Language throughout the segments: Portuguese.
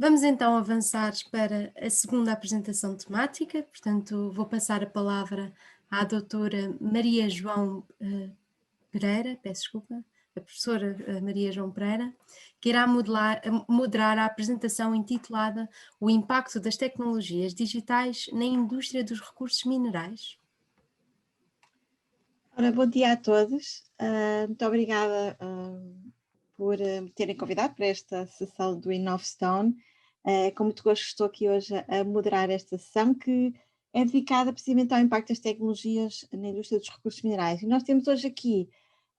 Vamos então avançar para a segunda apresentação temática, portanto, vou passar a palavra à doutora Maria João Pereira, peço desculpa, a professora Maria João Pereira, que irá moderar a apresentação intitulada O impacto das tecnologias digitais na indústria dos recursos minerais. Ora, bom dia a todos. Muito obrigada por me terem convidado para esta sessão do InnoveStone. Com muito gosto estou aqui hoje a moderar esta sessão que é dedicada precisamente ao impacto das tecnologias na indústria dos recursos minerais. E nós temos hoje aqui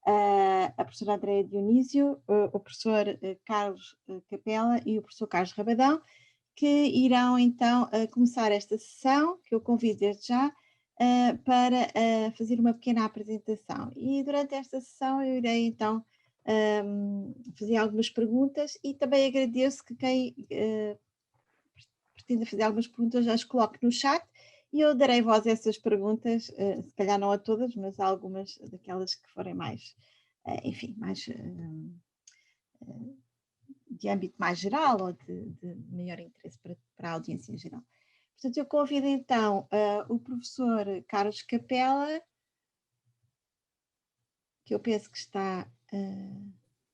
a professora Andréa Dionísio, o professor Carlos Capela e o professor Carlos Rabadão, que irão então começar esta sessão, que eu convido desde já, para fazer uma pequena apresentação. E durante esta sessão eu irei então fazer algumas perguntas e também agradeço que quem pretenda fazer algumas perguntas as coloque no chat e eu darei voz a essas perguntas, se calhar não a todas, mas a algumas daquelas que forem mais, enfim, mais de âmbito mais geral ou de maior interesse para a audiência em geral. Portanto, eu convido então o professor Carlos Capela, que eu penso que está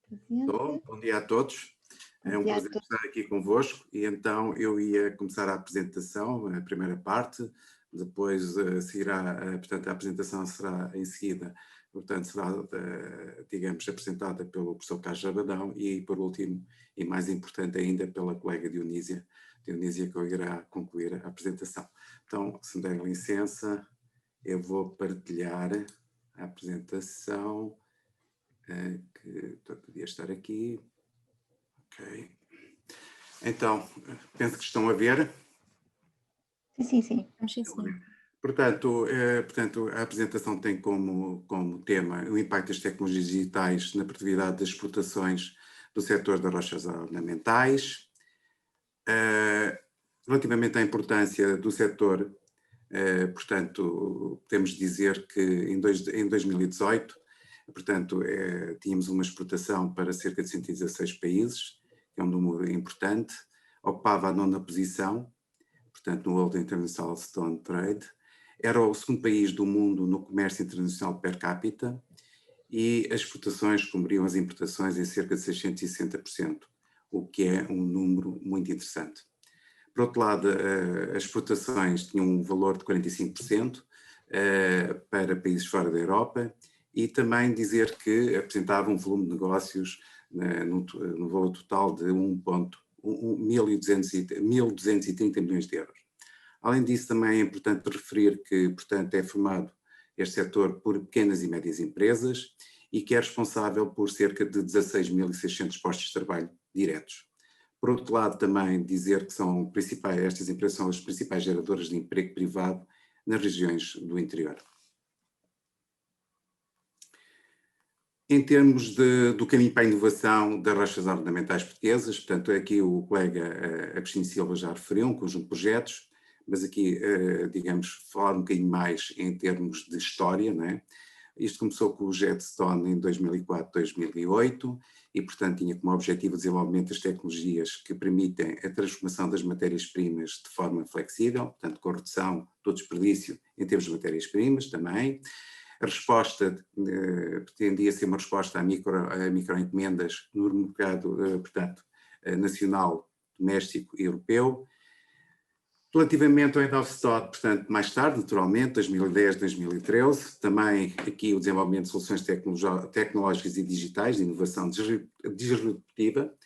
presente. Bom dia a todos. É um prazer estar aqui convosco e então eu ia começar a apresentação, a primeira parte, depois portanto, a apresentação será em seguida, portanto, será, digamos, apresentada pelo professor Carlos Rabadão e, por último, e mais importante ainda, pela colega Dionísia, que irá concluir a apresentação. Então, se me der licença, eu vou partilhar a apresentação, que podia estar aqui. Ok. Então, penso que estão a ver. Sim. Portanto, a apresentação tem como tema o impacto das tecnologias digitais na produtividade das exportações do setor das rochas ornamentais. Relativamente à importância do setor, portanto, podemos dizer que em 2018, portanto, tínhamos uma exportação para cerca de 116 países, que é um número importante, ocupava a 9ª posição, portanto, no World International Stone Trade, era o segundo país do mundo no comércio internacional per capita e as exportações cobriam as importações em cerca de 660%, o que é um número muito interessante. Por outro lado, as exportações tinham um valor de 45% para países fora da Europa e também dizer que apresentavam um volume de negócios no valor total de 1.230 milhões de euros. Além disso, também é importante referir que, portanto, é formado este setor por pequenas e médias empresas e que é responsável por cerca de 16.600 postos de trabalho diretos. Por outro lado, também dizer que estas empresas são as principais geradoras de emprego privado nas regiões do interior. Em termos do caminho para a inovação das rochas ornamentais portuguesas, portanto, aqui o colega Agostinho Silva já referiu um conjunto de projetos, mas aqui, digamos, falar um bocadinho mais em termos de história, não é? Isto começou com o Jetstone em 2004-2008 e, portanto, tinha como objetivo o desenvolvimento das tecnologias que permitem a transformação das matérias-primas de forma flexível, portanto, com redução do desperdício em termos de matérias-primas também. A resposta pretendia ser uma resposta a microencomendas no mercado, portanto, nacional, doméstico e europeu. Relativamente ao InnoveStone, portanto, mais tarde, naturalmente, 2010, 2013, também aqui o desenvolvimento de soluções tecnológicas e digitais de inovação disruptiva,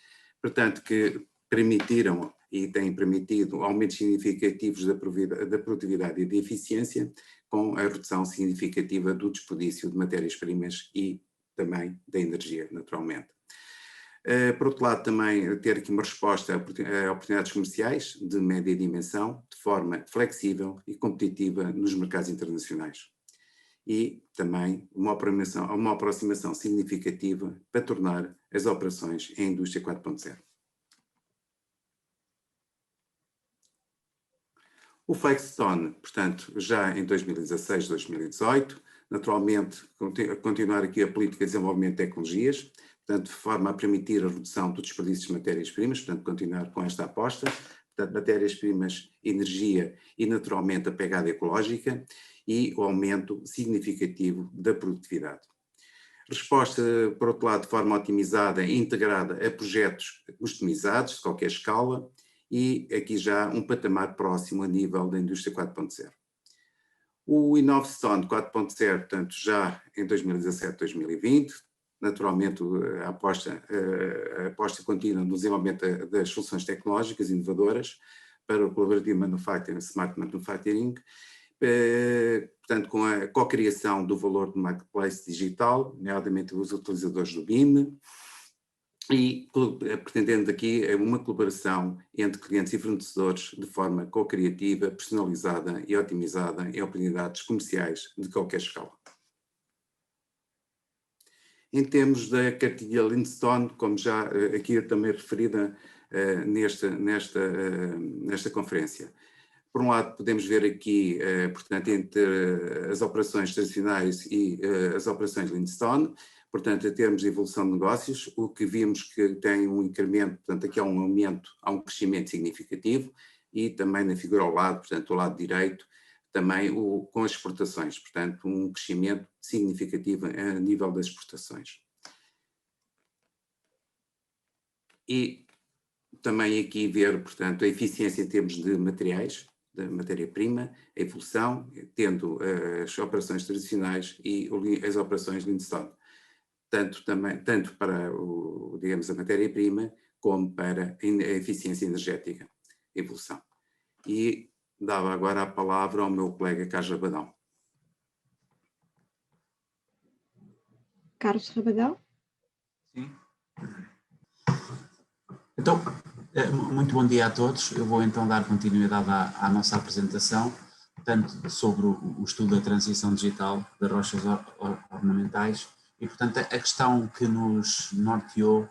portanto, que permitiram e têm permitido aumentos significativos da produtividade e da eficiência, com a redução significativa do desperdício de matérias-primas e também da energia, naturalmente. Por outro lado, também ter aqui uma resposta a oportunidades comerciais de média dimensão, de forma flexível e competitiva nos mercados internacionais. E também uma aproximação significativa para tornar as operações em indústria 4.0. O FlexStone, portanto, já em 2016, 2018, naturalmente, continuar aqui a política de desenvolvimento de tecnologias, portanto, portanto, de forma a permitir a redução do desperdício de matérias-primas, portanto, continuar com esta aposta, portanto, matérias-primas, energia e, naturalmente, a pegada ecológica e o aumento significativo da produtividade. Resposta, por outro lado, de forma otimizada e integrada a projetos customizados, de qualquer escala, e aqui já um patamar próximo a nível da indústria 4.0. O InnovStone 4.0, portanto, já em 2017-2020, naturalmente a aposta contínua no desenvolvimento das soluções tecnológicas inovadoras para o Collaborative Manufacturing, Smart Manufacturing, portanto, com a co-criação do valor do marketplace digital, nomeadamente os utilizadores do BIM, e pretendendo aqui uma colaboração entre clientes e fornecedores de forma co-criativa, personalizada e otimizada em oportunidades comerciais de qualquer escala. Em termos da cartilha Lindstone, como já aqui também referida nesta conferência. Por um lado, podemos ver aqui, portanto, entre as operações tradicionais e as operações Lindstone, portanto, em termos de evolução de negócios, o que vimos que tem um incremento, portanto, aqui há um aumento, há um crescimento significativo, e também na figura ao lado, portanto, ao lado direito, também com as exportações, portanto, um crescimento significativo a nível das exportações. E também aqui ver, portanto, a eficiência em termos de materiais, da matéria-prima, a evolução, tendo as operações tradicionais e as operações Lindstone, tanto para, digamos, a matéria-prima, como para a eficiência energética, a evolução. E dava agora a palavra ao meu colega Carlos Rabadão. Carlos Rabadão? Sim. Então, muito bom dia a todos. Eu vou então dar continuidade à nossa apresentação, tanto sobre o estudo da transição digital das rochas ornamentais, e portanto a questão que nos norteou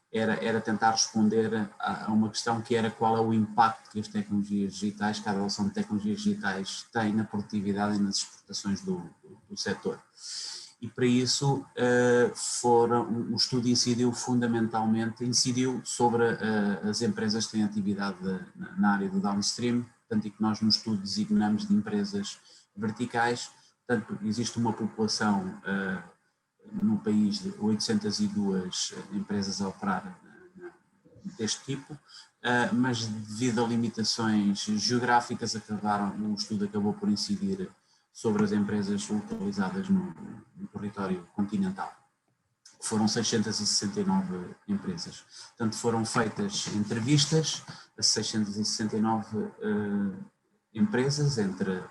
era tentar responder a uma questão que era qual é o impacto que as tecnologias digitais, que a adoção de tecnologias digitais tem na produtividade e nas exportações do setor. E para isso o estudo incidiu sobre as empresas que têm atividade na área do downstream, portanto, e que nós no estudo designamos de empresas verticais. Portanto, existe uma população no país de 802 empresas a operar deste tipo, mas devido a limitações geográficas o estudo acabou por incidir sobre as empresas localizadas no território continental. Foram 669 empresas. Portanto, foram feitas entrevistas a 669 empresas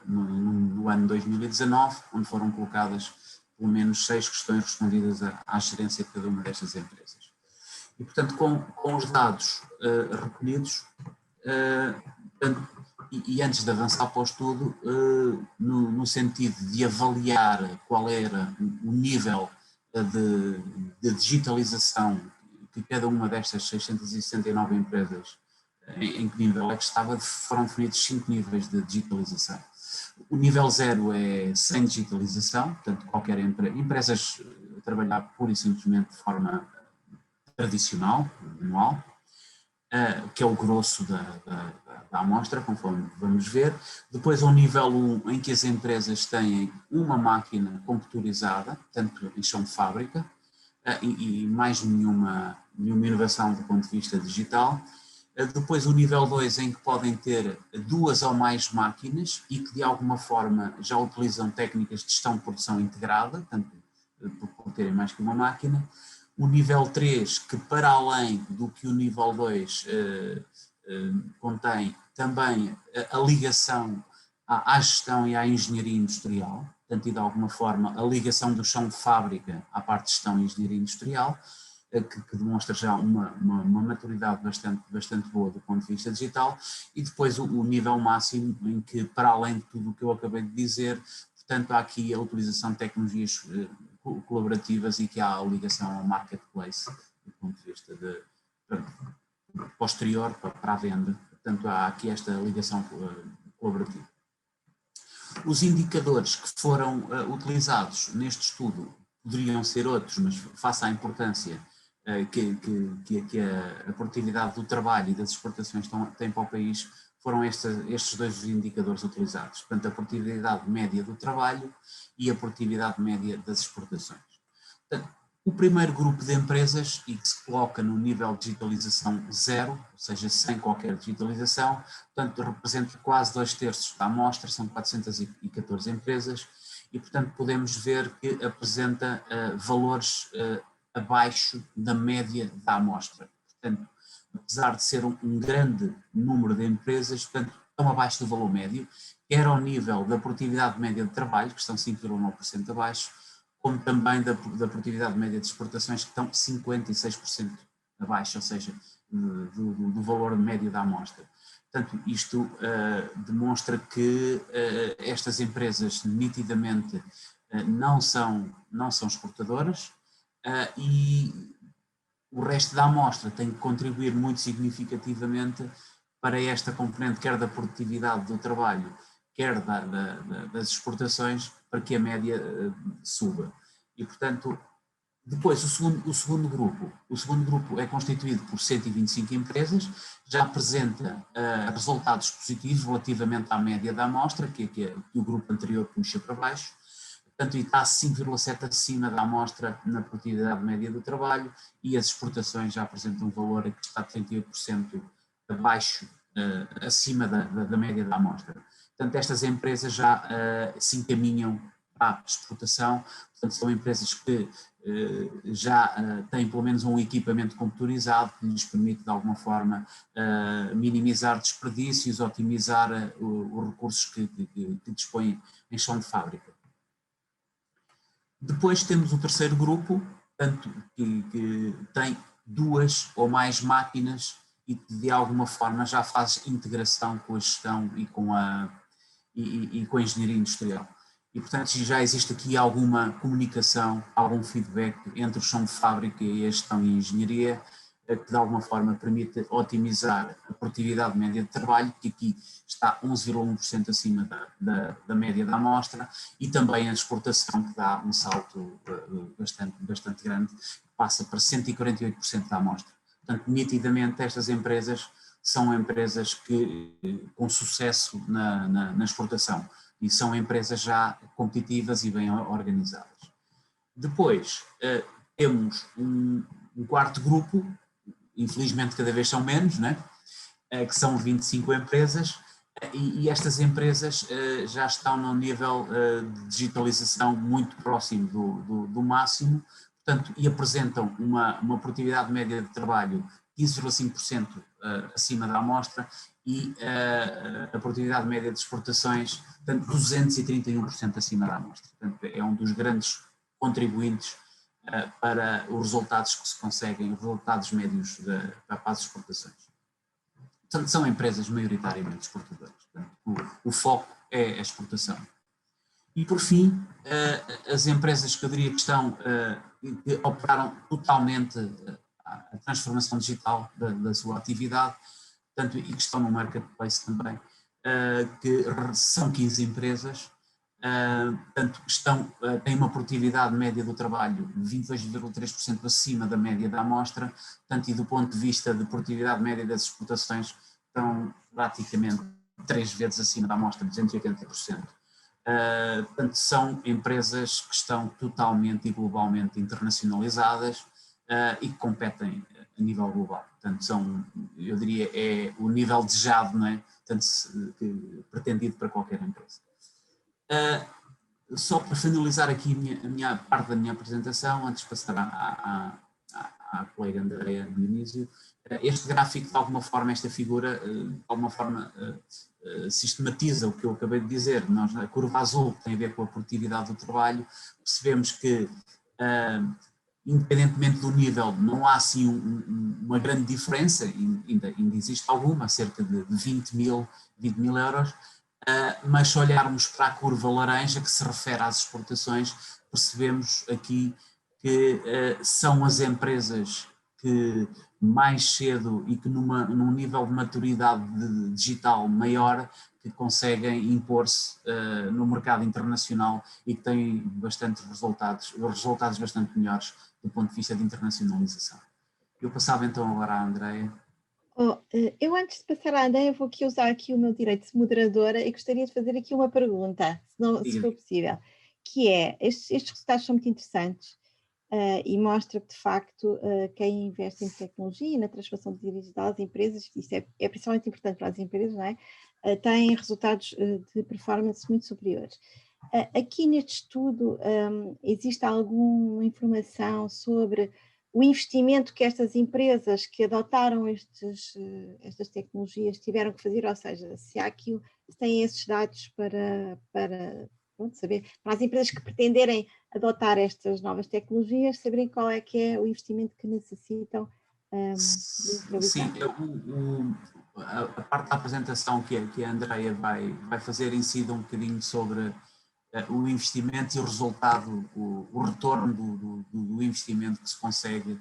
no ano 2019, onde foram colocadas pelo menos 6 questões respondidas à gerência de cada uma destas empresas. E, portanto, com os dados recolhidos, e antes de avançar para o estudo, no sentido de avaliar qual era o nível de digitalização que cada uma destas 669 empresas, em que nível é que estava, foram definidos 5 níveis de digitalização. O nível 0 é sem digitalização, portanto qualquer empresas a trabalhar pura e simplesmente de forma tradicional, manual, que é o grosso da amostra, conforme vamos ver. Depois ao nível 1, em que as empresas têm uma máquina computurizada, tanto em chão de fábrica, e mais nenhuma inovação do ponto de vista digital. Depois o nível 2, em que podem ter 2 ou mais máquinas e que de alguma forma já utilizam técnicas de gestão de produção integrada, tanto por terem mais que uma máquina. O nível 3, que para além do que o nível 2 contém, também a ligação à gestão e à engenharia industrial, portanto, e de alguma forma a ligação do chão de fábrica à parte de gestão e engenharia industrial, que demonstra já uma maturidade bastante boa do ponto de vista digital. E depois o nível máximo, em que, para além de tudo o que eu acabei de dizer, portanto, há aqui a utilização de tecnologias colaborativas e que há a ligação ao marketplace do ponto de vista posterior para a venda. Portanto, há aqui esta ligação colaborativa. Os indicadores que foram utilizados neste estudo poderiam ser outros, mas face à importância que a produtividade do trabalho e das exportações tem para o país foram estes dois indicadores utilizados, portanto a produtividade média do trabalho e a produtividade média das exportações. Portanto, o primeiro grupo de empresas, e que se coloca no nível de digitalização zero, ou seja, sem qualquer digitalização, portanto representa quase 2/3 da amostra, são 414 empresas, e portanto podemos ver que apresenta valores abaixo da média da amostra. Portanto, apesar de ser um grande número de empresas, portanto, estão abaixo do valor médio, quer ao nível da produtividade média de trabalho, que estão 5,9% abaixo, como também da produtividade média de exportações, que estão 56% abaixo, ou seja, do valor médio da amostra. Portanto, isto demonstra que estas empresas nitidamente não são exportadoras e o resto da amostra tem que contribuir muito significativamente para esta componente, quer da produtividade do trabalho, quer das exportações, para que a média suba. E, portanto, depois o segundo grupo é constituído por 125 empresas, já apresenta resultados positivos relativamente à média da amostra, que o grupo anterior puxa para baixo, portanto, está 5,7 acima da amostra na produtividade média do trabalho, e as exportações já apresentam um valor que está 38% abaixo, acima da média da amostra. Portanto, estas empresas já se encaminham para a exportação, portanto, são empresas que já têm pelo menos um equipamento computadorizado que lhes permite, de alguma forma, minimizar desperdícios, otimizar os recursos que dispõem em chão de fábrica. Depois temos o terceiro grupo, tanto que tem 2 ou mais máquinas e que de alguma forma já faz integração com a gestão e com a engenharia industrial. E portanto já existe aqui alguma comunicação, algum feedback entre o chão de fábrica e a gestão e a engenharia, que de alguma forma permite otimizar a produtividade média de trabalho, que aqui está 11,1% acima da média da amostra, e também a exportação, que dá um salto bastante grande, que passa para 148% da amostra. Portanto, nitidamente estas empresas são empresas com sucesso na exportação, e são empresas já competitivas e bem organizadas. Depois temos um quarto grupo, infelizmente cada vez são menos, né? Que são 25 empresas, e estas empresas já estão num nível de digitalização muito próximo do máximo, portanto, e apresentam uma produtividade média de trabalho 15,5% acima da amostra, e a produtividade média de exportações, portanto, 231% acima da amostra. Portanto, é um dos grandes contribuintes para os resultados que se conseguem, os resultados médios para as exportações. Portanto, são empresas maioritariamente exportadoras. Portanto, o foco é a exportação. E, por fim, as empresas que eu diria que operaram totalmente a transformação digital da sua atividade, portanto, e que estão no marketplace também, que são 15 empresas, portanto, têm uma produtividade média do trabalho 22,3% acima da média da amostra, portanto, e do ponto de vista de produtividade média das exportações, estão praticamente 3 vezes acima da amostra, 280%. Portanto, são empresas que estão totalmente e globalmente internacionalizadas e que competem a nível global. Portanto, eu diria, é o nível desejado, não é? Portanto, pretendido para qualquer empresa. Só para finalizar aqui a minha parte da minha apresentação, antes de passar à colega Andreia Dionísio, este gráfico, de alguma forma, esta figura, de alguma forma, sistematiza o que eu acabei de dizer. A curva azul tem a ver com a produtividade do trabalho, percebemos que, independentemente do nível, não há assim uma grande diferença, ainda existe alguma, cerca de 20 mil euros, mas se olharmos para a curva laranja, que se refere às exportações, percebemos aqui que são as empresas que mais cedo e que num nível de maturidade digital maior, que conseguem impor-se no mercado internacional e que têm resultados bastante melhores do ponto de vista de internacionalização. Eu passava então agora à Andreia. Eu antes de passar à Andreia vou aqui usar aqui o meu direito de moderadora e gostaria de fazer aqui uma pergunta, se for possível, que é, estes resultados são muito interessantes e mostra que de facto quem investe em tecnologia e na transformação digital das empresas, isso é principalmente importante para as empresas, não é? Têm resultados de performance muito superiores. Aqui neste estudo existe alguma informação sobre o investimento que estas empresas que adotaram estas tecnologias tiveram que fazer, ou seja, se há aqui, se têm esses dados para saber, para as empresas que pretenderem adotar estas novas tecnologias, saberem qual é que é o investimento que necessitam de realizar. Sim, a parte da apresentação que a Andreia vai fazer incide um bocadinho sobre o investimento e o resultado, o retorno do investimento que se consegue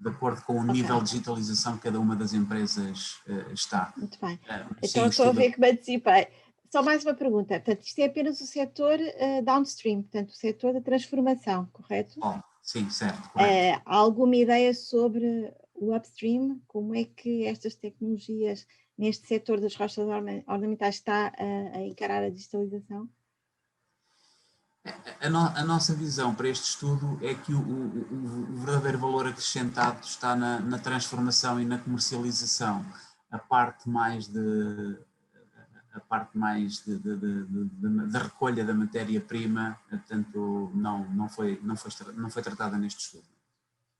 de acordo com o nível de digitalização que cada uma das empresas está. Muito bem. Então estou a ver que me antecipei. Só mais uma pergunta. Portanto, isto é apenas o setor downstream, portanto, o setor da transformação, correto? Sim, certo. Correto. Há alguma ideia sobre o upstream? Como é que estas tecnologias neste setor das rochas ornamentais está a encarar a digitalização? A nossa visão para este estudo é que o verdadeiro valor acrescentado está na transformação e na comercialização. A parte mais da recolha da matéria-prima, portanto, não foi tratada neste estudo.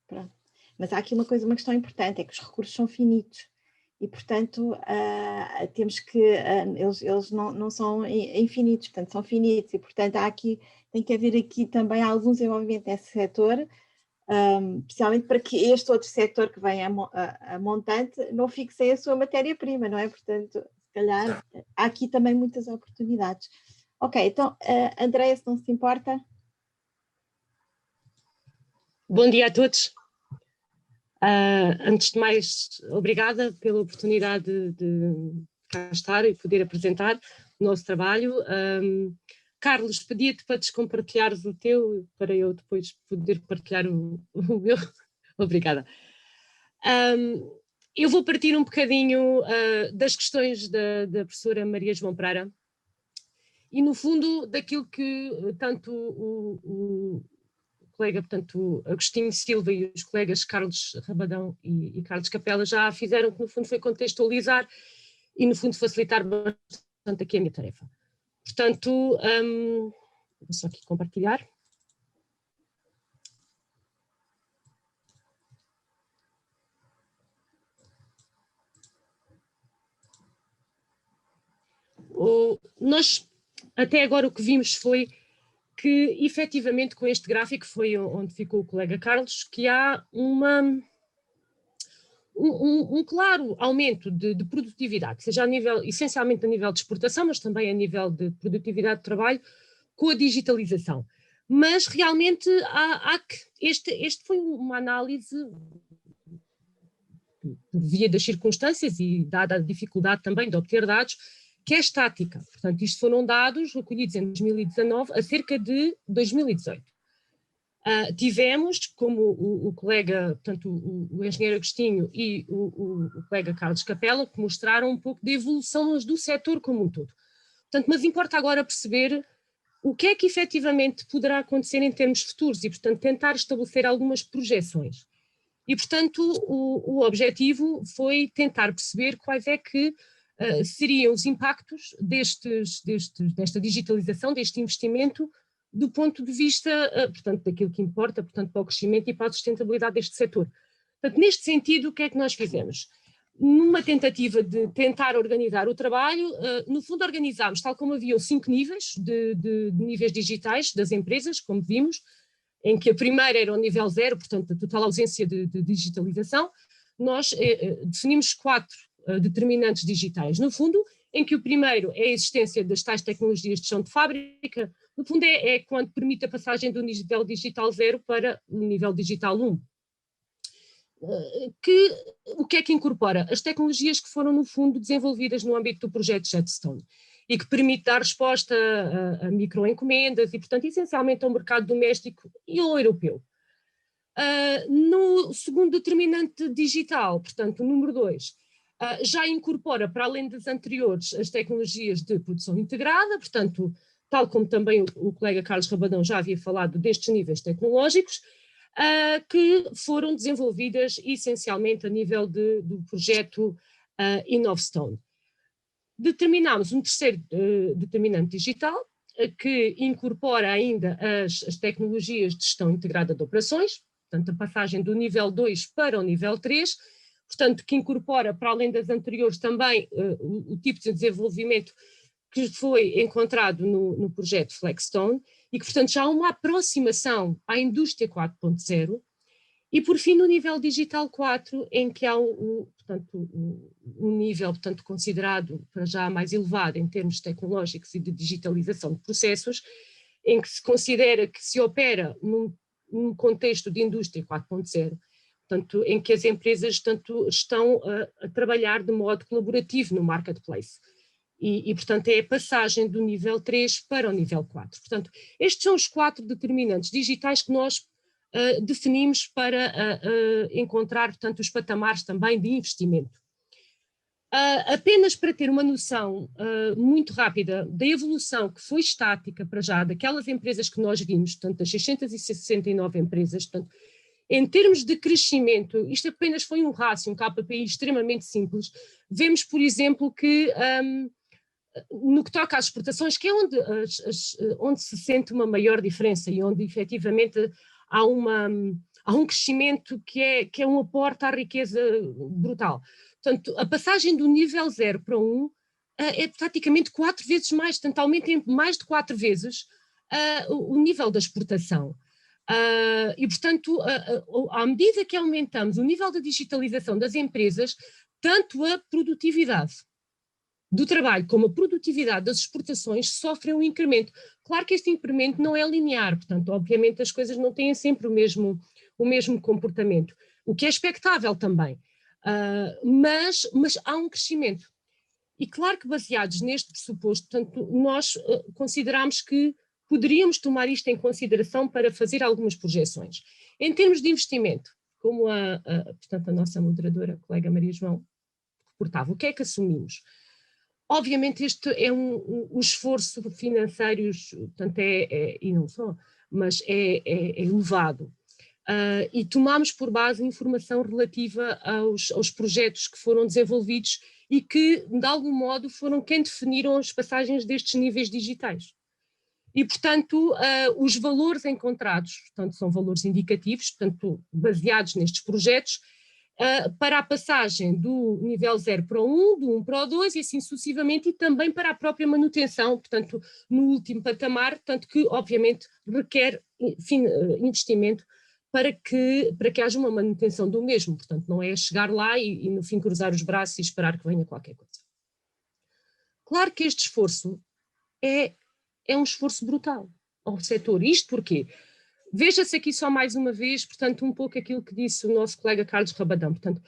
Pronto. Mas há aqui uma questão importante, é que os recursos são finitos. E, portanto, temos que, eles não são infinitos, portanto, são finitos, e, portanto, tem que haver aqui também algum desenvolvimento nesse setor, especialmente para que este outro setor que vem a montante não fique sem a sua matéria-prima, não é? Portanto, se calhar, há aqui também muitas oportunidades. Ok, então, Andreia, se não se importa. Bom dia a todos. Antes de mais, obrigada pela oportunidade de cá estar e poder apresentar o nosso trabalho. Carlos, pedia-te para descompartilhares o teu, para eu depois poder partilhar o meu. Obrigada. Eu vou partir um bocadinho das questões da professora Maria João Pereira e, no fundo, daquilo que tanto o colega, portanto, Agostinho Silva e os colegas Carlos Rabadão e Carlos Capela já fizeram, que no fundo foi contextualizar e no fundo facilitar bastante aqui a minha tarefa. Portanto, vou só aqui compartilhar. Nós, até agora, o que vimos foi que, efetivamente, com este gráfico, foi onde ficou o colega Carlos, que há um claro aumento de produtividade, seja essencialmente a nível de exportação, mas também a nível de produtividade de trabalho, com a digitalização. Mas, realmente, este foi uma análise por via das circunstâncias e dada a dificuldade também de obter dados, que é estática. Portanto, isto foram dados recolhidos em 2019 a cerca de 2018. Tivemos, como o colega, portanto, o engenheiro Agostinho e o colega Carlos Capela, que mostraram um pouco de evolução do setor como um todo. Portanto, mas importa agora perceber o que é que efetivamente poderá acontecer em termos futuros e, portanto, tentar estabelecer algumas projeções. E, portanto, o objetivo foi tentar perceber quais é que seriam os impactos desta digitalização, deste investimento, do ponto de vista, portanto, daquilo que importa, portanto, para o crescimento e para a sustentabilidade deste setor. Portanto, neste sentido, o que é que nós fizemos? Numa tentativa de tentar organizar o trabalho, no fundo organizámos, tal como haviam 5 níveis de níveis digitais das empresas, como vimos, em que a primeira era o nível 0, portanto, a total ausência de digitalização. Nós definimos 4 determinantes digitais, no fundo, em que o primeiro é a existência das tais tecnologias de chão de fábrica, no fundo é quando permite a passagem do nível digital 0 para o nível digital 1. O que é que incorpora? As tecnologias que foram, no fundo, desenvolvidas no âmbito do projeto Jetstone e que permite dar resposta a microencomendas e, portanto, essencialmente ao mercado doméstico e ao europeu. No segundo determinante digital, portanto, o número 2, já incorpora, para além das anteriores, as tecnologias de produção integrada, portanto, tal como também o colega Carlos Rabadão já havia falado destes níveis tecnológicos, que foram desenvolvidas essencialmente a nível do projeto Innovstone. Determinámos um terceiro determinante digital, que incorpora ainda as tecnologias de gestão integrada de operações, portanto, a passagem do nível 2 para o nível 3, portanto, que incorpora, para além das anteriores, também o tipo de desenvolvimento que foi encontrado no projeto Flexstone, e que, portanto, já há uma aproximação à indústria 4.0, e, por fim, no nível digital 4, em que há um nível, portanto, considerado para já mais elevado em termos tecnológicos e de digitalização de processos, em que se considera que se opera num contexto de indústria 4.0, portanto, em que as empresas, portanto, estão a trabalhar de modo colaborativo no marketplace. E, portanto, é a passagem do nível 3 para o nível 4. Portanto, estes são os 4 determinantes digitais que nós definimos para encontrar, portanto, os patamares também de investimento. Apenas para ter uma noção muito rápida da evolução que foi estática para já, daquelas empresas que nós vimos, portanto, das 669 empresas, portanto, em termos de crescimento, isto apenas foi um rácio, um KPI extremamente simples. Vemos, por exemplo, que no que toca às exportações, que é onde se sente uma maior diferença e onde efetivamente há um crescimento que é um aporte à riqueza brutal. Portanto, a passagem do nível 0 para 1 é praticamente 4 vezes mais, portanto, aumenta em mais de 4 vezes o nível da exportação. E, portanto, à medida que aumentamos o nível da digitalização das empresas, tanto a produtividade do trabalho como a produtividade das exportações sofrem um incremento. Claro que este incremento não é linear, portanto, obviamente as coisas não têm sempre o mesmo comportamento, o que é expectável também, mas há um crescimento. E claro que baseados neste pressuposto, portanto, nós consideramos que poderíamos tomar isto em consideração para fazer algumas projeções. Em termos de investimento, como portanto, a nossa moderadora, a colega Maria João, reportava, o que é que assumimos? Obviamente este é um esforço financeiro, portanto e não só, mas é elevado. E tomámos por base informação relativa aos projetos que foram desenvolvidos e que, de algum modo, foram quem definiram as passagens destes níveis digitais. E, portanto, os valores encontrados, portanto, são valores indicativos, portanto, baseados nestes projetos, para a passagem do nível 0 para o 1, do 1 para o 2 e assim sucessivamente, e também para a própria manutenção, portanto, no último patamar, portanto, que obviamente requer investimento para que haja uma manutenção do mesmo, portanto, não é chegar lá e no fim cruzar os braços e esperar que venha qualquer coisa. Claro que este esforço é um esforço brutal ao setor. Isto porquê? Veja-se aqui só mais uma vez, portanto, um pouco aquilo que disse o nosso colega Carlos Rabadão. Portanto,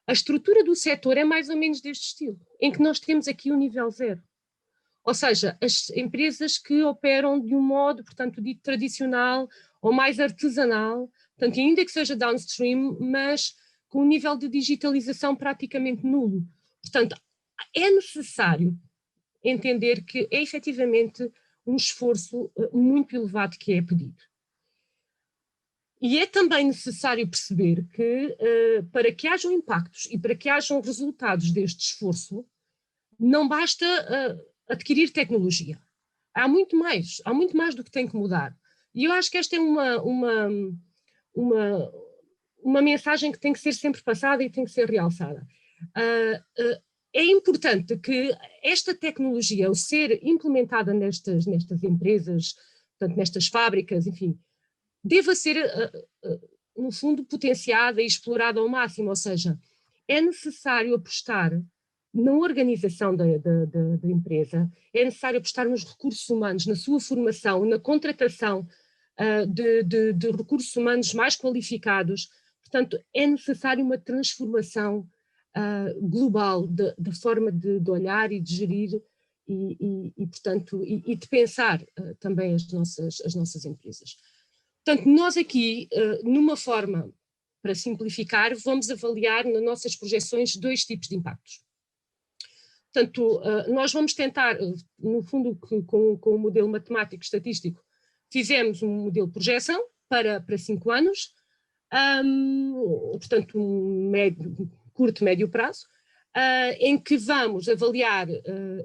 a estrutura do setor é mais ou menos deste estilo, em que nós temos aqui o nível 0. Ou seja, as empresas que operam de um modo, portanto, dito tradicional ou mais artesanal, portanto, ainda que seja downstream, mas com um nível de digitalização praticamente nulo. Portanto, é necessário entender que é efetivamente um esforço muito elevado que é pedido. E é também necessário perceber que, para que hajam impactos e para que hajam resultados deste esforço, não basta adquirir tecnologia. Há muito mais do que tem que mudar. E eu acho que esta é uma mensagem que tem que ser sempre passada e tem que ser realçada. É importante que esta tecnologia, ao ser implementada nestas empresas, portanto, nestas fábricas, enfim, deva ser, no fundo, potenciada e explorada ao máximo, ou seja, é necessário apostar na organização da empresa, é necessário apostar nos recursos humanos, na sua formação, na contratação de recursos humanos mais qualificados. Portanto, é necessário uma transformação global da forma de olhar e de gerir e portanto, e de pensar também as nossas empresas. Portanto, nós aqui, numa forma, para simplificar, vamos avaliar nas nossas projeções 2 tipos de impactos. Portanto, nós vamos tentar, no fundo, com o modelo matemático estatístico, fizemos um modelo de projeção para 5 anos, portanto, curto, médio prazo, em que vamos avaliar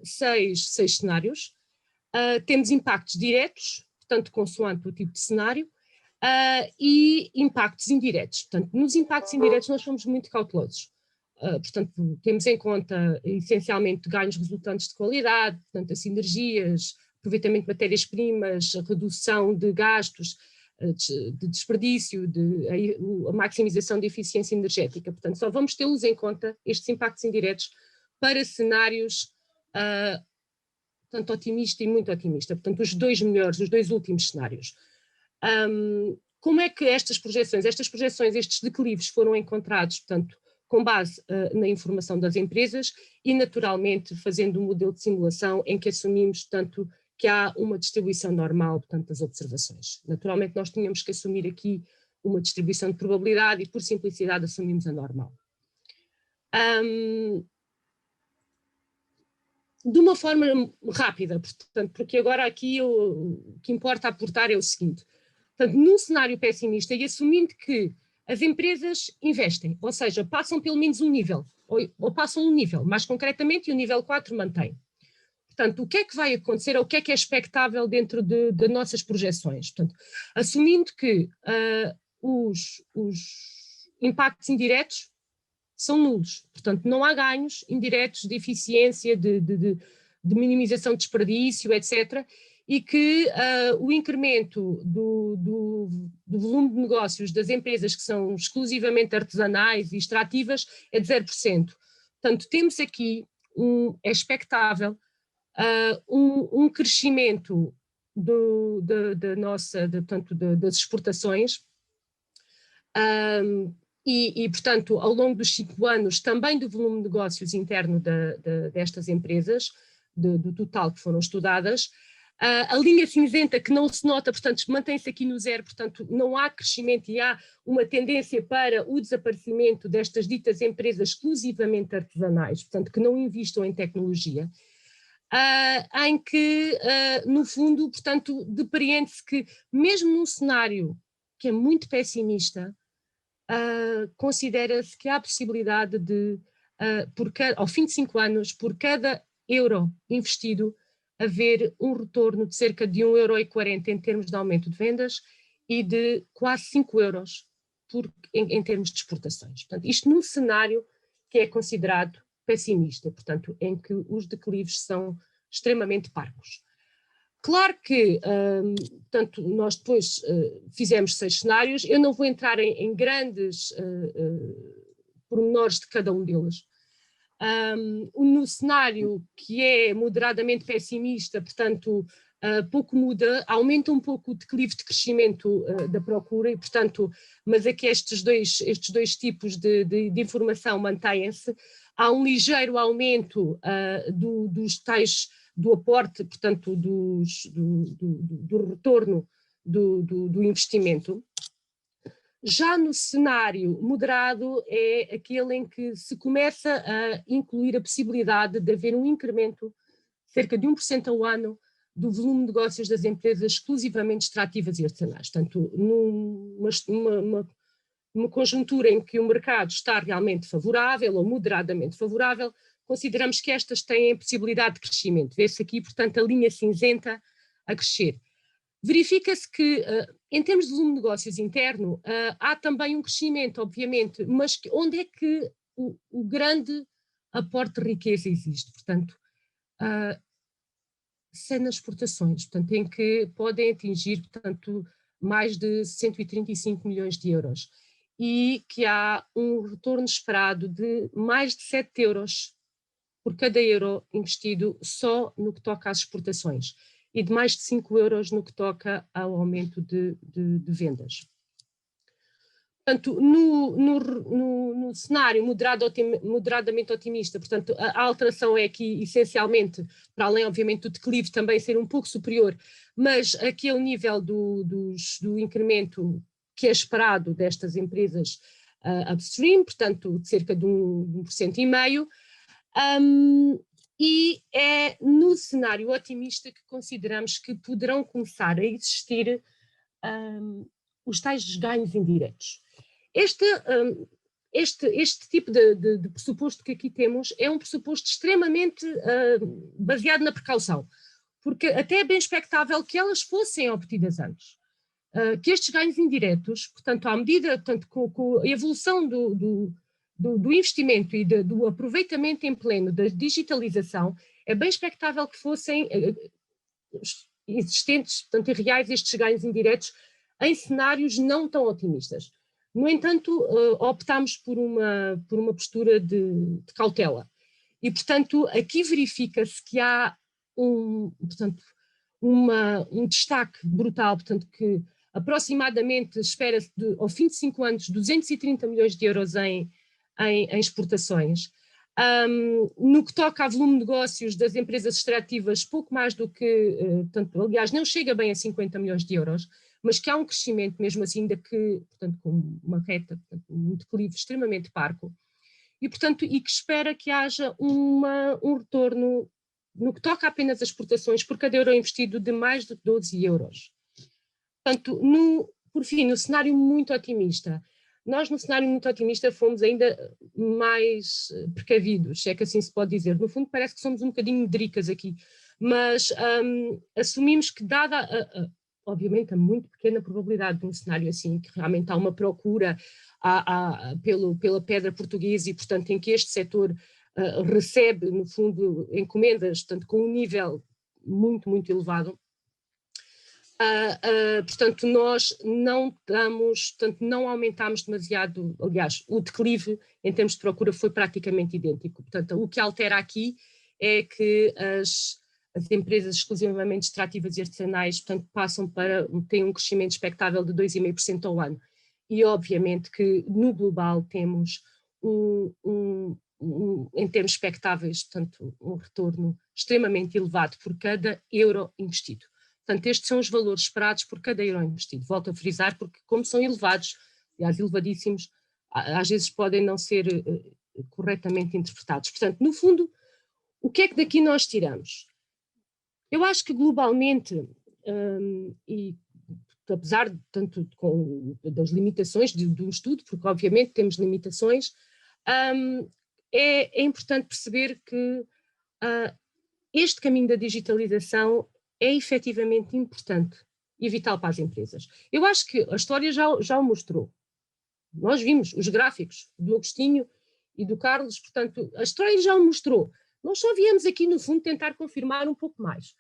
6 cenários. Temos impactos diretos, portanto, consoante o tipo de cenário, e impactos indiretos. Portanto, nos impactos indiretos nós somos muito cautelosos. Portanto, temos em conta essencialmente ganhos resultantes de qualidade, portanto, as sinergias, aproveitamento de matérias-primas, a redução de gastos, de desperdício, a maximização de eficiência energética. Portanto, só vamos tê-los em conta, estes impactos indiretos, para cenários tanto otimista e muito otimista. Portanto, os 2 melhores, os 2 últimos cenários. Como é que estas projeções, estes declives foram encontrados, portanto, com base na informação das empresas e, naturalmente, fazendo um modelo de simulação em que assumimos, portanto, que há uma distribuição normal, portanto, das observações. Naturalmente, nós tínhamos que assumir aqui uma distribuição de probabilidade e, por simplicidade, assumimos a normal. De uma forma rápida, portanto, porque agora aqui o que importa aportar é o seguinte. Portanto, num cenário pessimista e assumindo que as empresas investem, ou seja, passam pelo menos um nível, ou passam um nível, mais concretamente, e o nível 4 mantém. Portanto, o que é que vai acontecer, ou o que é expectável dentro de nossas projeções? Portanto, assumindo que os impactos indiretos são nulos, portanto, não há ganhos indiretos de eficiência, de minimização de desperdício, etc., e que o incremento do volume de negócios das empresas que são exclusivamente artesanais e extrativas é de 0%. Portanto, temos aqui, é expectável, um crescimento das exportações e, portanto, ao longo dos 5 anos, também do volume de negócios interno destas empresas, do total que foram estudadas. A linha cinzenta que não se nota, portanto, mantém-se aqui no 0, portanto, não há crescimento e há uma tendência para o desaparecimento destas ditas empresas exclusivamente artesanais, portanto, que não investam em tecnologia, em que, no fundo, portanto, depreende-se que, mesmo num cenário que é muito pessimista, considera-se que há a possibilidade de, ao fim de 5 anos, por cada euro investido, haver um retorno de cerca de 1,40 € em termos de aumento de vendas e de quase 5 euros em termos de exportações. Portanto, isto num cenário que é considerado pessimista, portanto, em que os declives são extremamente parcos. Claro que, portanto, nós depois fizemos 6 cenários, eu não vou entrar em grandes pormenores de cada um deles. No cenário que é moderadamente pessimista, portanto, pouco muda, aumenta um pouco o declive de crescimento da procura e, portanto, mas é que estes dois tipos de informação mantêm-se. Há um ligeiro aumento dos tais, do aporte, portanto, do retorno do investimento. Já no cenário moderado é aquele em que se começa a incluir a possibilidade de haver um incremento, cerca de 1% ao ano, do volume de negócios das empresas exclusivamente extrativas e artesanais. Portanto, numa conjuntura em que o mercado está realmente favorável ou moderadamente favorável, consideramos que estas têm a possibilidade de crescimento. Vê-se aqui, portanto, a linha cinzenta a crescer. Verifica-se que, em termos de volume de negócios interno, há também um crescimento, obviamente, mas onde é que o grande aporte de riqueza existe? Portanto, é nas exportações, portanto, em que podem atingir, portanto, mais de 135 milhões de euros e que há um retorno esperado de mais de 7 euros por cada euro investido só no que toca às exportações e de mais de 5 euros no que toca ao aumento de vendas. Portanto, no cenário moderadamente otimista, portanto, a alteração é aqui essencialmente, para além, obviamente, do declive também ser um pouco superior, mas aquele nível do incremento que é esperado destas empresas upstream, portanto, de cerca de 1,5%. E é no cenário otimista que consideramos que poderão começar a existir os tais ganhos indiretos. Este tipo de pressuposto que aqui temos é um pressuposto extremamente baseado na precaução, porque até é bem expectável que elas fossem obtidas antes. Que estes ganhos indiretos, portanto, à medida, portanto, com a evolução do investimento e do aproveitamento em pleno da digitalização, é bem expectável que fossem existentes, portanto, e reais estes ganhos indiretos em cenários não tão otimistas. No entanto, optámos por uma postura de cautela. E, portanto, aqui verifica-se que há um destaque brutal, portanto, que aproximadamente espera-se, ao fim de 5 anos, 230 milhões de euros em exportações. No que toca a volume de negócios das empresas extrativas, pouco mais do que, portanto, aliás, não chega bem a 50 milhões de euros, mas que há um crescimento mesmo assim, ainda que, portanto, com uma reta, portanto, um declive extremamente parco, e, portanto, e que espera que haja um retorno, no que toca apenas às exportações, por cada euro investido, de mais de 12 euros. Portanto, por fim, no cenário muito otimista, nós no cenário muito otimista fomos ainda mais precavidos, se é que assim se pode dizer. No fundo parece que somos um bocadinho medricas aqui, mas assumimos que dada obviamente a muito pequena probabilidade de um cenário assim, que realmente há uma procura pela pedra portuguesa e, portanto, em que este setor recebe, no fundo, encomendas, portanto, com um nível muito, muito elevado. Portanto, nós não aumentámos demasiado, aliás, o declive em termos de procura foi praticamente idêntico. Portanto, o que altera aqui é que as empresas exclusivamente extrativas e artesanais, portanto, têm um crescimento expectável de 2,5% ao ano. E, obviamente, que no global temos em termos expectáveis, portanto, um retorno extremamente elevado por cada euro investido. Portanto, estes são os valores esperados por cada euro investido. Volto a frisar, porque como são elevados, aliás, elevadíssimos, às vezes podem não ser corretamente interpretados. Portanto, no fundo, o que é que daqui nós tiramos? Eu acho que globalmente, e apesar de, tanto das limitações do estudo, porque obviamente temos limitações, é importante perceber que este caminho da digitalização é efetivamente importante e vital para as empresas. Eu acho que a história já o mostrou. Nós vimos os gráficos do Agostinho e do Carlos, portanto, a história já o mostrou. Nós só viemos aqui, no fundo, tentar confirmar um pouco mais.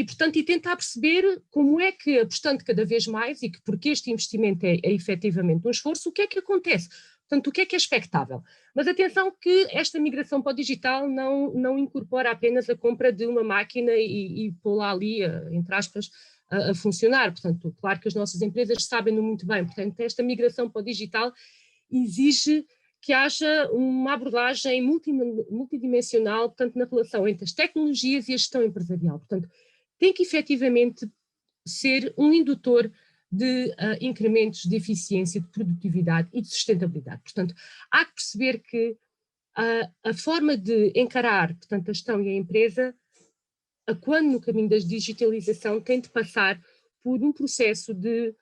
Portanto, e tentar perceber como é que, apostando cada vez mais, e que porque este investimento é efetivamente um esforço, o que é que acontece? Portanto, o que é expectável? Mas atenção que esta migração para o digital não incorpora apenas a compra de uma máquina e pô-la ali, entre aspas, a funcionar. Portanto, claro que as nossas empresas sabem-no muito bem. Portanto, esta migração para o digital exige que haja uma abordagem multidimensional, portanto, na relação entre as tecnologias e a gestão empresarial. Portanto, tem que efetivamente ser um indutor de incrementos de eficiência, de produtividade e de sustentabilidade. Portanto, há que perceber que a forma de encarar, portanto, a gestão e a empresa, quando no caminho da digitalização, tem de passar por um processo de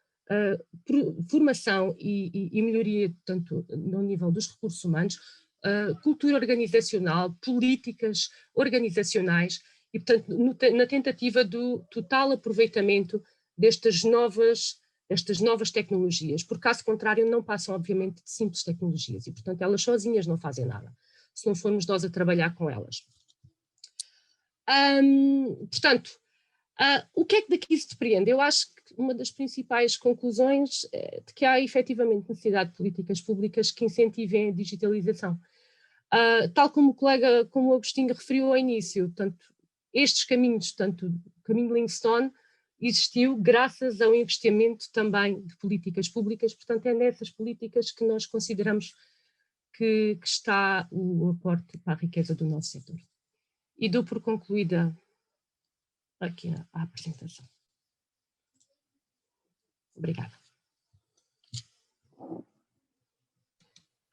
formação e melhoria, tanto no nível dos recursos humanos, cultura organizacional, políticas organizacionais e, portanto, na tentativa do total aproveitamento destas novas tecnologias, porque caso contrário não passam obviamente de simples tecnologias e, portanto, elas sozinhas não fazem nada, se não formos nós a trabalhar com elas. Portanto, o que é que daqui se depreende? Eu acho que uma das principais conclusões é de que há efetivamente necessidade de políticas públicas que incentivem a digitalização. Tal como o Agostinho referiu ao início, portanto, estes caminhos, tanto o caminho de Livingstone, existiu graças ao investimento também de políticas públicas, portanto é nessas políticas que nós consideramos que está o aporte para a riqueza do nosso setor. E dou por concluída aqui a apresentação. Obrigada.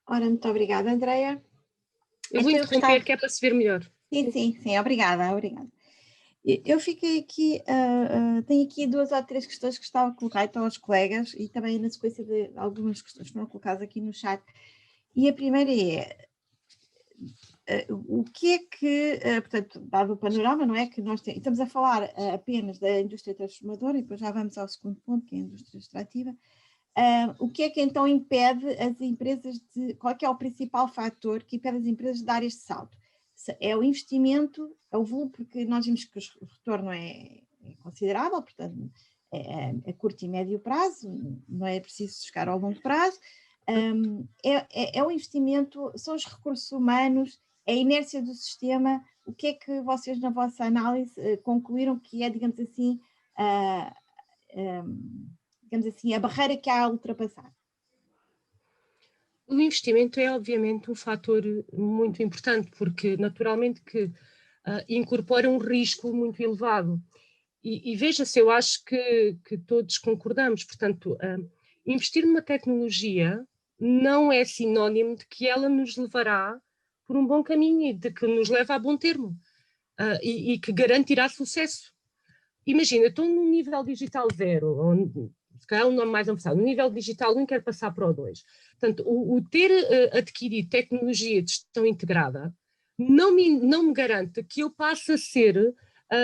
Ora, muito obrigada, Andreia. Eu vou interromper, que é para se ver melhor. Sim, obrigada. Eu fiquei aqui, tenho aqui 2 ou 3 questões que gostava de colocar então aos colegas e também na sequência de algumas questões que foram colocadas aqui no chat. E a primeira é, o que é que, portanto, dado o panorama, não é, que nós estamos a falar apenas da indústria transformadora e depois já vamos ao segundo ponto, que é a indústria extrativa. O que é que então impede as empresas qual é que é o principal fator que impede as empresas de dar este salto? É o investimento, é o volume, porque nós vimos que o retorno é considerável, portanto, a curto e médio prazo, não é preciso chegar ao longo prazo. É o investimento, são os recursos humanos, é a inércia do sistema. O que é que vocês, na vossa análise, concluíram que é, digamos assim, a barreira que há a ultrapassar? O investimento é, obviamente, um fator muito importante, porque, naturalmente, que incorpora um risco muito elevado. E veja-se, eu acho que todos concordamos, portanto, investir numa tecnologia não é sinónimo de que ela nos levará por um bom caminho e de que nos leva a bom termo e que garantirá sucesso. Imagina, estou num nível digital 0, ou se calhar um nome mais avançado, no nível digital 1 e quero passar para o 2. Portanto, o ter adquirido tecnologia de gestão integrada não me garante que eu passe a ser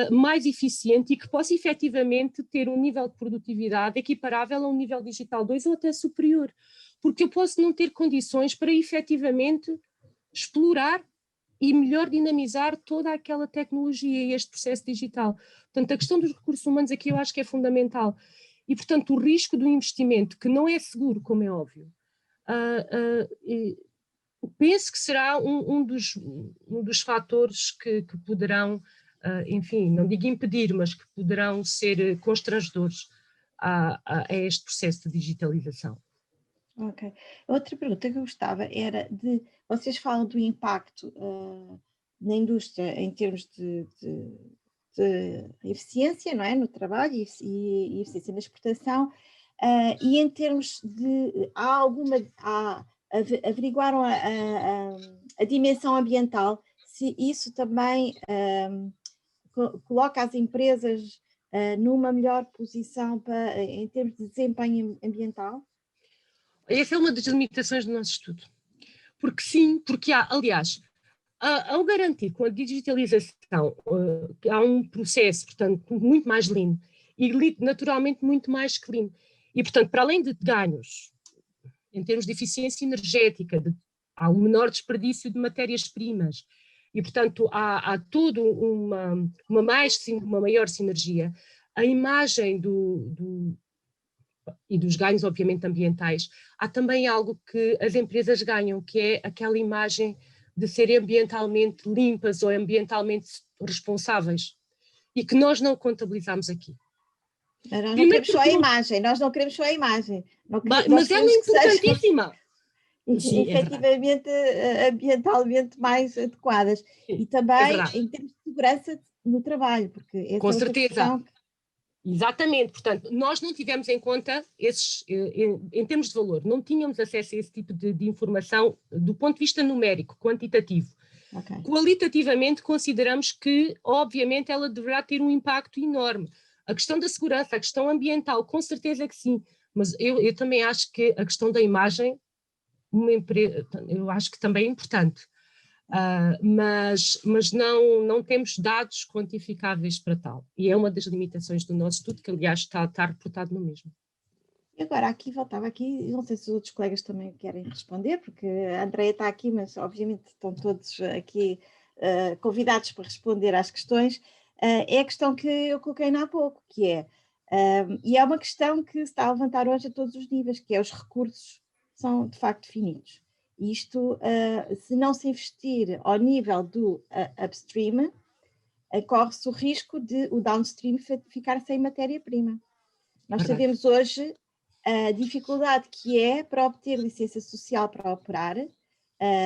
mais eficiente e que possa efetivamente ter um nível de produtividade equiparável a um nível digital 2 ou até superior, porque eu posso não ter condições para efetivamente explorar e melhor dinamizar toda aquela tecnologia e este processo digital. Portanto, a questão dos recursos humanos aqui eu acho que é fundamental. E, portanto, o risco do investimento, que não é seguro, como é óbvio, penso que será um dos fatores que poderão, enfim, não digo impedir, mas que poderão ser constrangedores a este processo de digitalização. Ok. Outra pergunta que eu gostava era de, vocês falam do impacto na indústria em termos de eficiência, não é, no trabalho e eficiência na exportação, e em termos de, averiguaram a dimensão ambiental, se isso também coloca as empresas numa melhor posição em termos de desempenho ambiental? Essa é uma das limitações do nosso estudo. Porque sim, porque há, aliás, ao garantir com a digitalização que há um processo, portanto, muito mais lean e naturalmente muito mais clean. E, portanto, para além de ganhos em termos de eficiência energética, há um menor desperdício de matérias-primas e, portanto, há toda uma maior sinergia. A imagem e dos ganhos, obviamente, ambientais, há também algo que as empresas ganham, que é aquela imagem de serem ambientalmente limpas ou ambientalmente responsáveis, e que nós não contabilizamos aqui. Nós não queremos só a imagem, nós não queremos só a imagem. Mas ela é importantíssima. Sim, efetivamente, ambientalmente mais adequadas. Sim, e também em termos de segurança no trabalho, porque essa com certeza. Exatamente, portanto, nós não tivemos em conta esses, em termos de valor, não tínhamos acesso a esse tipo de informação do ponto de vista numérico, quantitativo. Okay. Qualitativamente, consideramos que, obviamente, ela deverá ter um impacto enorme. A questão da segurança, a questão ambiental, com certeza que sim, mas eu também acho que a questão da imagem, eu acho que também é importante. Mas não temos dados quantificáveis para tal. E é uma das limitações do nosso estudo, que aliás está reportado no mesmo. E agora voltava aqui, não sei se os outros colegas também querem responder, porque a Andreia está aqui, mas obviamente estão todos aqui convidados para responder às questões. É a questão que eu coloquei há pouco, que é, e é uma questão que se está a levantar hoje a todos os níveis, que é os recursos são de facto finitos. Isto, se não se investir ao nível do upstream, corre-se o risco de o downstream ficar sem matéria-prima. Nós Verdade. sabemos hoje a dificuldade que é para obter licença social para operar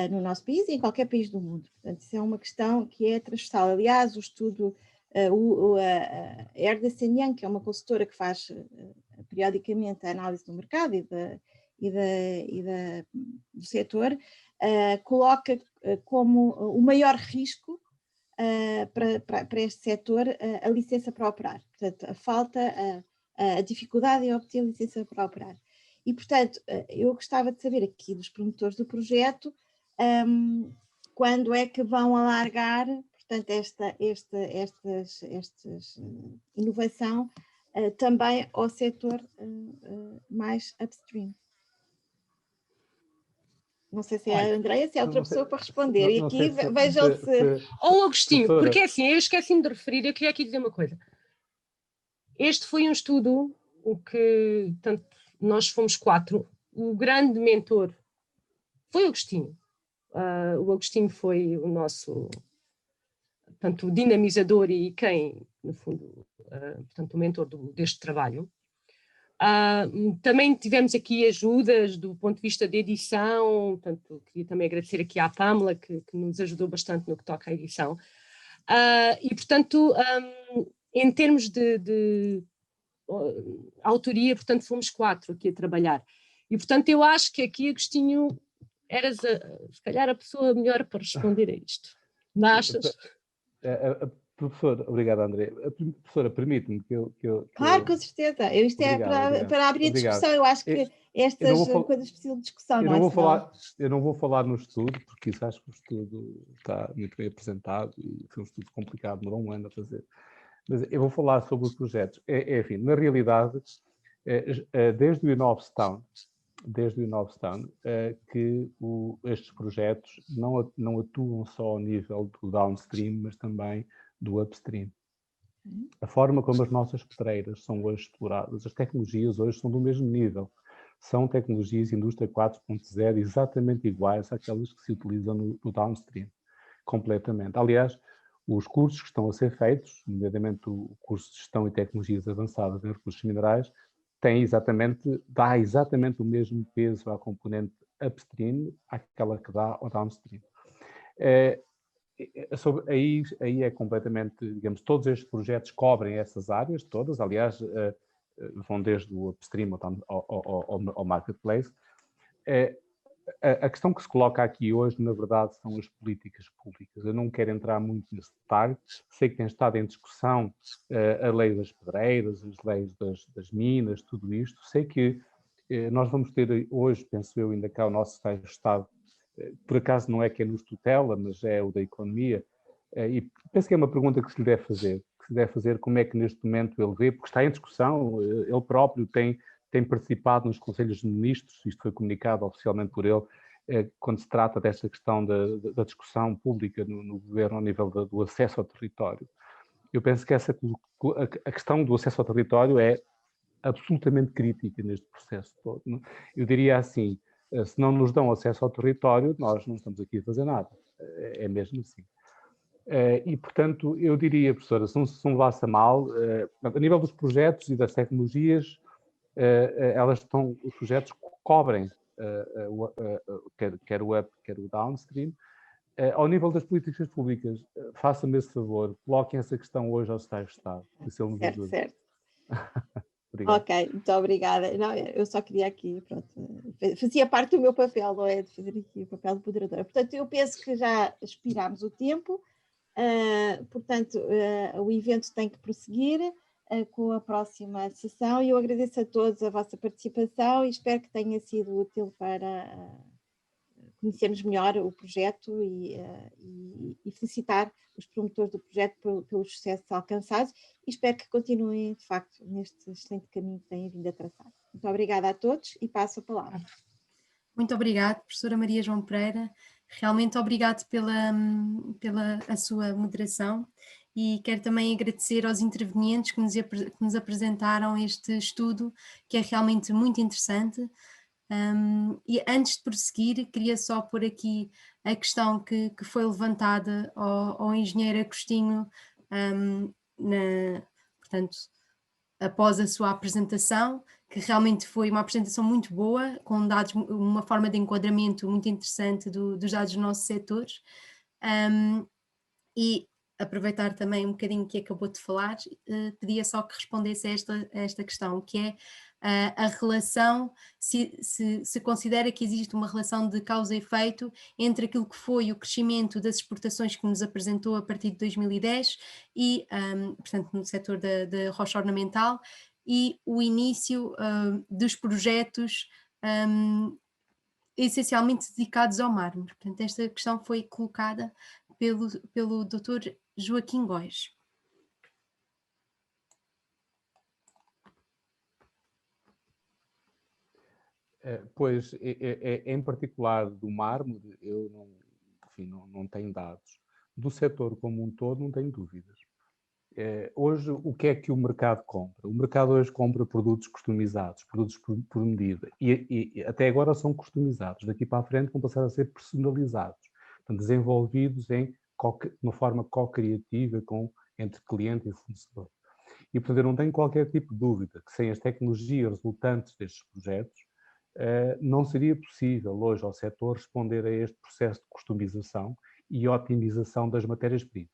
no nosso país e em qualquer país do mundo. Portanto, isso é uma questão que é transversal. Aliás, o estudo, a Ernst & Young, que é uma consultora que faz periodicamente a análise do mercado do setor, coloca como o maior risco para este setor a licença para operar. Portanto, a dificuldade em obter licença para operar. E, portanto, eu gostava de saber aqui dos promotores do projeto quando é que vão alargar, portanto, esta inovação também ao setor mais upstream. Não sei se é a Andreia, se é outra pessoa para responder. E aqui vejam se... Ou Agostinho, porque assim, eu esqueci-me de referir, eu queria aqui dizer uma coisa. Este foi um estudo, o que, tanto, nós fomos 4, o grande mentor foi o Agostinho. O Agostinho foi o nosso, portanto, o dinamizador e quem, no fundo, portanto, o mentor deste trabalho. Também tivemos aqui ajudas do ponto de vista de edição, portanto, queria também agradecer aqui à Pamela, que nos ajudou bastante no que toca à edição. E, portanto, em termos de autoria, portanto, fomos 4 aqui a trabalhar. E, portanto, eu acho que aqui, Agostinho, eras se calhar a pessoa melhor para responder a isto. Não achas? Professora, obrigado, André. A professora, permite-me que eu... Claro, com certeza. Isto obrigado. para abrir a discussão. Eu acho que estas coisas precisam de discussão. Eu não vou falar no estudo, porque isso acho que o estudo está muito bem apresentado e foi um estudo complicado, demorou um ano a fazer. Mas eu vou falar sobre os projetos. Enfim, na realidade, desde o Innovstown, que estes projetos não atuam só ao nível do downstream, mas também do upstream. A forma como as nossas pedreiras são hoje exploradas, as tecnologias hoje são do mesmo nível. São tecnologias indústria 4.0 exatamente iguais àquelas que se utilizam no downstream, completamente. Aliás, os cursos que estão a ser feitos, nomeadamente o curso de Gestão e Tecnologias Avançadas em Recursos Minerais, dá exatamente o mesmo peso à componente upstream àquela que dá ao downstream. Aí é completamente, digamos, todos estes projetos cobrem essas áreas todas, aliás, vão desde o upstream ao marketplace. A questão que se coloca aqui hoje, na verdade, são as políticas públicas. Eu não quero entrar muito nesse detalhe. Sei que tem estado em discussão a lei das pedreiras, as leis das minas, tudo isto. Sei que nós vamos ter hoje, penso eu, ainda cá o nosso secretário de Estado, por acaso não é quem nos tutela, mas é o da Economia, e penso que é uma pergunta que se lhe deve fazer, como é que neste momento ele vê, porque está em discussão, ele próprio tem participado nos Conselhos de Ministros, isto foi comunicado oficialmente por ele, quando se trata desta questão da discussão pública no governo ao nível do acesso ao território. Eu penso que a questão do acesso ao território é absolutamente crítica neste processo todo. Eu diria assim, se não nos dão acesso ao território, nós não estamos aqui a fazer nada. É mesmo assim. E, portanto, eu diria, professora, se não levasse a mal, a nível dos projetos e das tecnologias, os projetos cobrem quer o up, quer o downstream. Ao nível das políticas públicas, faça-me esse favor, coloquem essa questão hoje ao Secretário de Estado. Certo. Obrigado. Ok, muito obrigada. Não, eu só queria aqui, pronto, fazia parte do meu papel, não é? De fazer aqui o papel de moderadora. Portanto, eu penso que já expirámos o tempo, portanto, o evento tem que prosseguir com a próxima sessão e eu agradeço a todos a vossa participação e espero que tenha sido útil para conhecermos melhor o projeto e felicitar os promotores do projeto pelos sucessos alcançados e espero que continuem, de facto, neste excelente caminho que têm vindo a traçar. Muito obrigada a todos e passo a palavra. Muito obrigada, professora Maria João Pereira. Realmente obrigado pela a sua moderação e quero também agradecer aos intervenientes que nos apresentaram este estudo, que é realmente muito interessante. E antes de prosseguir, queria só pôr aqui a questão que foi levantada ao engenheiro Agostinho portanto, após a sua apresentação, que realmente foi uma apresentação muito boa, com dados, uma forma de enquadramento muito interessante dos dados dos nossos setores. E aproveitar também um bocadinho que acabou de falar, pedia só que respondesse a esta questão, que é a relação, se considera que existe uma relação de causa e efeito entre aquilo que foi o crescimento das exportações que nos apresentou a partir de 2010 e, portanto, no setor da rocha ornamental, e o início dos projetos essencialmente dedicados ao mármore. Portanto, esta questão foi colocada pelo Dr. Joaquim Góes. Pois, em particular do mármore, eu não tenho dados. Do setor como um todo, não tenho dúvidas. Hoje, o que é que o mercado compra? O mercado hoje compra produtos customizados, produtos por medida. E até agora são customizados. Daqui para a frente vão passar a ser personalizados. Portanto, desenvolvidos de uma forma co-criativa entre cliente e fornecedor. E, portanto, eu não tenho qualquer tipo de dúvida que sem as tecnologias resultantes destes projetos, não seria possível hoje ao setor responder a este processo de customização e otimização das matérias-primas.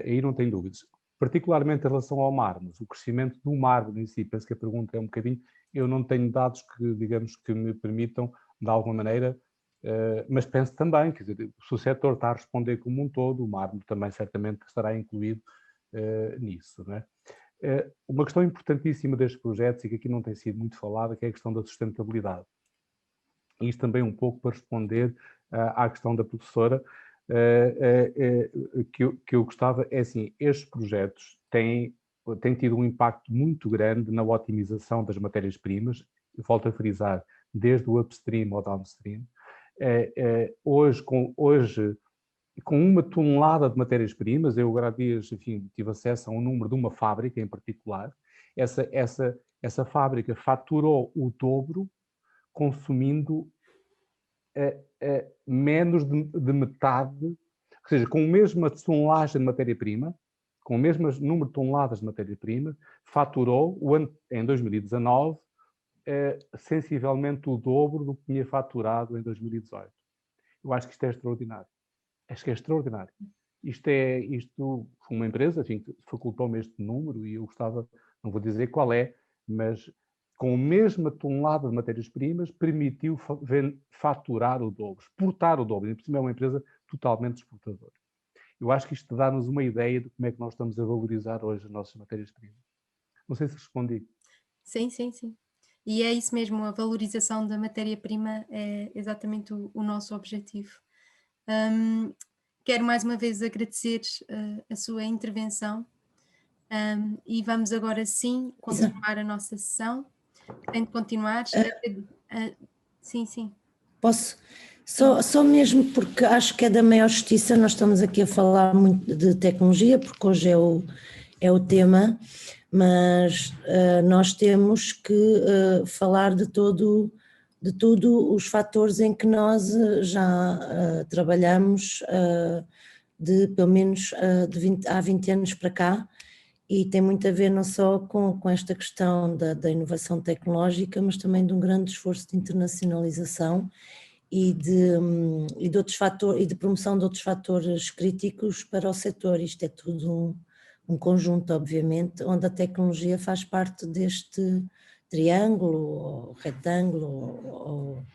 Aí não tenho dúvidas. Particularmente em relação ao mármore, o crescimento do mármore em si, penso que a pergunta é um bocadinho, eu não tenho dados que, digamos, que me permitam, de alguma maneira, mas penso também, quer dizer, se o setor está a responder como um todo, o mármore também certamente estará incluído nisso, não é? Uma questão importantíssima destes projetos, e que aqui não tem sido muito falada, que é a questão da sustentabilidade. E isto também um pouco para responder à questão da professora, que eu gostava, é assim, estes projetos têm tido um impacto muito grande na otimização das matérias-primas, volto a frisar, desde o upstream ao downstream. Hoje, com 1 tonelada de matérias-primas, eu agora há dias, enfim, tive acesso a um número de uma fábrica em particular, essa fábrica faturou o dobro, consumindo menos de metade, ou seja, com a mesma tonelagem de matéria-prima, com o mesmo número de toneladas de matéria-prima, faturou, em 2019, sensivelmente o dobro do que tinha faturado em 2018. Eu acho que isto é extraordinário. Acho que é extraordinário. Isto foi uma empresa, enfim, que facultou-me este número e eu gostava, não vou dizer qual é, mas com a mesma tonelada de matérias-primas permitiu faturar o dobro, exportar o dobro. E por cima é uma empresa totalmente exportadora. Eu acho que isto dá-nos uma ideia de como é que nós estamos a valorizar hoje as nossas matérias-primas. Não sei se respondi. Sim. E é isso mesmo, a valorização da matéria-prima é exatamente o nosso objetivo. Quero mais uma vez agradecer a sua intervenção e vamos agora sim continuar a nossa sessão. Tem de continuar. Sim. Posso? Só mesmo porque acho que é da maior justiça, nós estamos aqui a falar muito de tecnologia, porque hoje é o tema, mas nós temos que falar de todos os fatores em que nós já trabalhamos pelo menos há 20 anos para cá, e tem muito a ver não só com esta questão da inovação tecnológica, mas também de um grande esforço de internacionalização e de outros fatores, e de promoção de outros fatores críticos para o setor. Isto é tudo um conjunto, obviamente, onde a tecnologia faz parte deste triângulo, ou retângulo,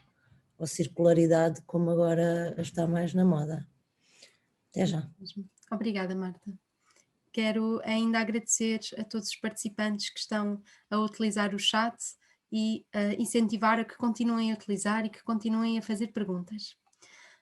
ou circularidade, como agora está mais na moda. Até já. Obrigada, Marta. Quero ainda agradecer a todos os participantes que estão a utilizar o chat e incentivar a que continuem a utilizar e que continuem a fazer perguntas.